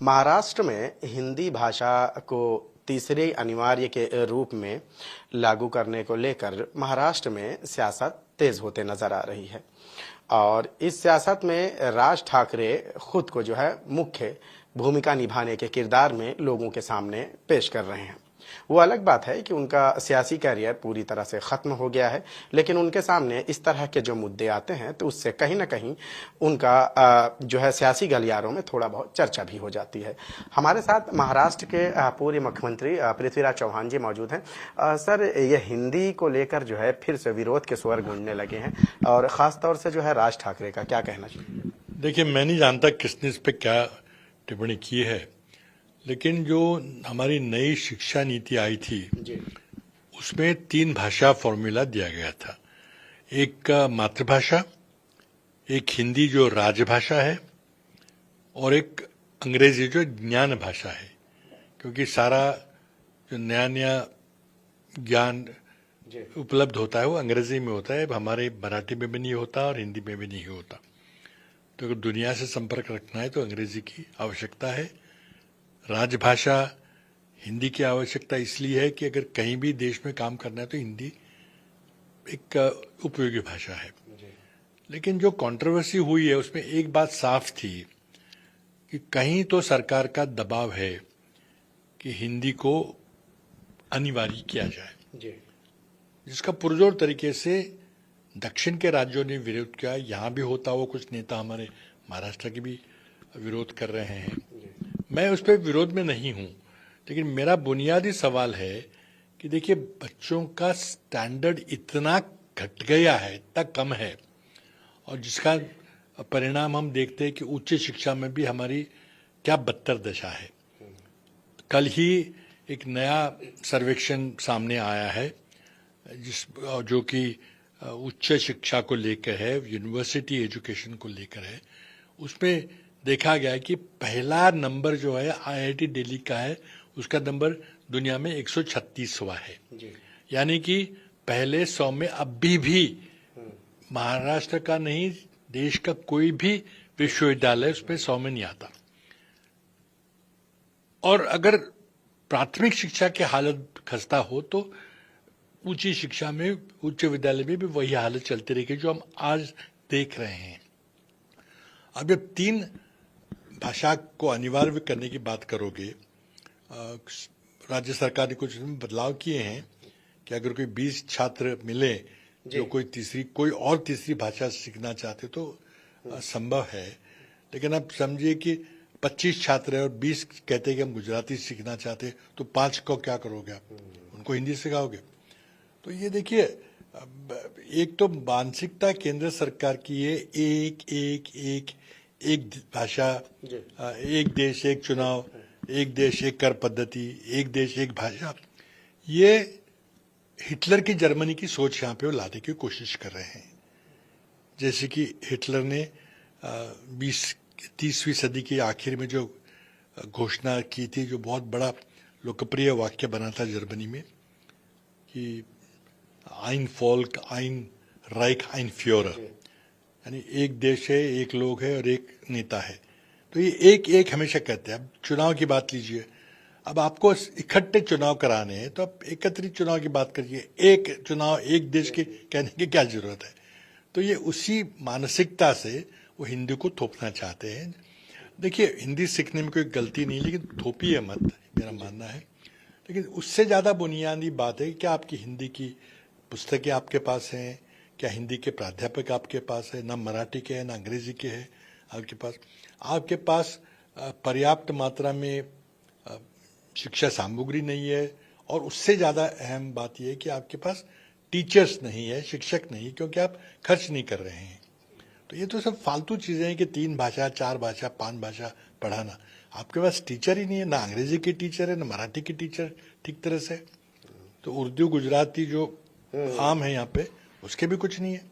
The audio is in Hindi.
महाराष्ट्र में हिंदी भाषा को तीसरे अनिवार्य के रूप में लागू करने को लेकर महाराष्ट्र में सियासत तेज होते नजर आ रही है और इस सियासत में राज ठाकरे खुद को जो है मुख्य भूमिका निभाने के किरदार में लोगों के सामने पेश कर रहे हैं। वो अलग बात है कि उनका सियासी करियर पूरी तरह से खत्म हो गया है, लेकिन उनके सामने इस तरह के जो मुद्दे आते हैं तो उससे कहीं ना कहीं उनका जो है सियासी गलियारों में थोड़ा बहुत चर्चा भी हो जाती है। हमारे साथ महाराष्ट्र के पूर्व मुख्यमंत्री पृथ्वीराज चौहान जी मौजूद हैं। सर, ये हिंदी को लेकर जो है फिर से विरोध के स्वर गूंजने लगे हैं और खास तौर से जो है राज ठाकरे का क्या कहना चाहिए? देखिए, मैं नहीं जानता किसने इस पर क्या टिप्पणी की है, लेकिन जो हमारी नई शिक्षा नीति आई थी उसमें 3 भाषा फॉर्मूला दिया गया था। एक मातृभाषा, एक हिंदी जो राजभाषा है और एक अंग्रेजी जो ज्ञान भाषा है, क्योंकि सारा जो नया नया ज्ञान उपलब्ध होता है वो अंग्रेजी में होता है। हमारे मराठी में भी नहीं होता और हिंदी में भी नहीं होता। तो अगर दुनिया से संपर्क रखना है तो अंग्रेजी की आवश्यकता है। राजभाषा हिंदी की आवश्यकता इसलिए है कि अगर कहीं भी देश में काम करना है तो हिंदी एक उपयोगी भाषा है। लेकिन जो कंट्रोवर्सी हुई है उसमें एक बात साफ थी कि कहीं तो सरकार का दबाव है कि हिंदी को अनिवार्य किया जाए, जिसका पुरजोर तरीके से दक्षिण के राज्यों ने विरोध किया। यहाँ भी होता हुआ कुछ नेता हमारे महाराष्ट्र के भी विरोध कर रहे हैं। मैं उस पर विरोध में नहीं हूं, लेकिन मेरा बुनियादी सवाल है कि देखिए, बच्चों का स्टैंडर्ड इतना घट गया है, इतना कम है, और जिसका परिणाम हम देखते हैं कि उच्च शिक्षा में भी हमारी क्या बदतर दशा है। कल ही एक नया सर्वेक्षण सामने आया है जो कि उच्च शिक्षा को लेकर है, यूनिवर्सिटी एजुकेशन को लेकर है। उसमें देखा गया है कि पहला नंबर जो है आईआईटी दिल्ली का है, उसका नंबर दुनिया में 136वां है। यानी कि पहले 100 में अभी भी महाराष्ट्र का नहीं, देश का कोई भी विश्वविद्यालय उसमें 100 में नहीं आता। और अगर प्राथमिक शिक्षा की हालत खस्ता हो तो उच्च शिक्षा में, उच्च विद्यालय में भी वही हालत चलती रहेगी जो हम आज देख रहे हैं। अब जब 3 भाषा को अनिवार्य करने की बात करोगे, राज्य सरकार ने कुछ बदलाव किए हैं कि अगर कोई 20 छात्र मिले जो कोई और तीसरी भाषा सीखना चाहते तो संभव है। लेकिन आप समझिए कि 25 छात्र है और 20 कहते हैं कि हम गुजराती सीखना चाहते, तो 5 को क्या करोगे आप? उनको हिंदी सिखाओगे? तो ये देखिए, एक तो मानसिकता केंद्र सरकार की है, एक भाषा, एक देश एक चुनाव, एक देश एक कर पद्धति, एक देश एक भाषा। ये हिटलर की जर्मनी की सोच यहाँ पे वो लाने की कोशिश कर रहे हैं। जैसे कि हिटलर ने 20-30वीं सदी के आखिर में जो घोषणा की थी, जो बहुत बड़ा लोकप्रिय वाक्य बना था जर्मनी में कि आइन फॉल्क, आइन राइक, आइन फ्यूहरर, यानी एक देश है, एक लोग है और एक नेता है। तो ये एक हमेशा कहते हैं। अब चुनाव की बात लीजिए, अब आपको इकट्ठे चुनाव कराने हैं तो आप एकत्रित चुनाव की बात करिए। एक चुनाव एक देश के कहने की क्या जरूरत है? तो ये उसी मानसिकता से वो हिंदी को थोपना चाहते हैं। देखिए, हिंदी सीखने में कोई गलती नहीं, लेकिन थोपिए मत, मेरा मानना है। लेकिन उससे ज़्यादा बुनियादी बात है कि क्या आपकी हिंदी की पुस्तकें आपके पास हैं? क्या हिंदी के प्राध्यापक आपके पास है? ना मराठी के हैं, ना अंग्रेजी के हैं आपके पास पर्याप्त मात्रा में शिक्षा सामग्री नहीं है। और उससे ज़्यादा अहम बात यह है कि आपके पास टीचर्स नहीं है, शिक्षक नहीं, क्योंकि आप खर्च नहीं कर रहे हैं। तो ये तो सब फालतू चीज़ें हैं कि 3 भाषा, 4 भाषा, 5 भाषा पढ़ाना। आपके पास टीचर ही नहीं है, ना अंग्रेजी के टीचर है, ना मराठी के टीचर ठीक तरह से। तो उर्दू, गुजराती जो आम है यहाँ पे, उसके भी कुछ नहीं है।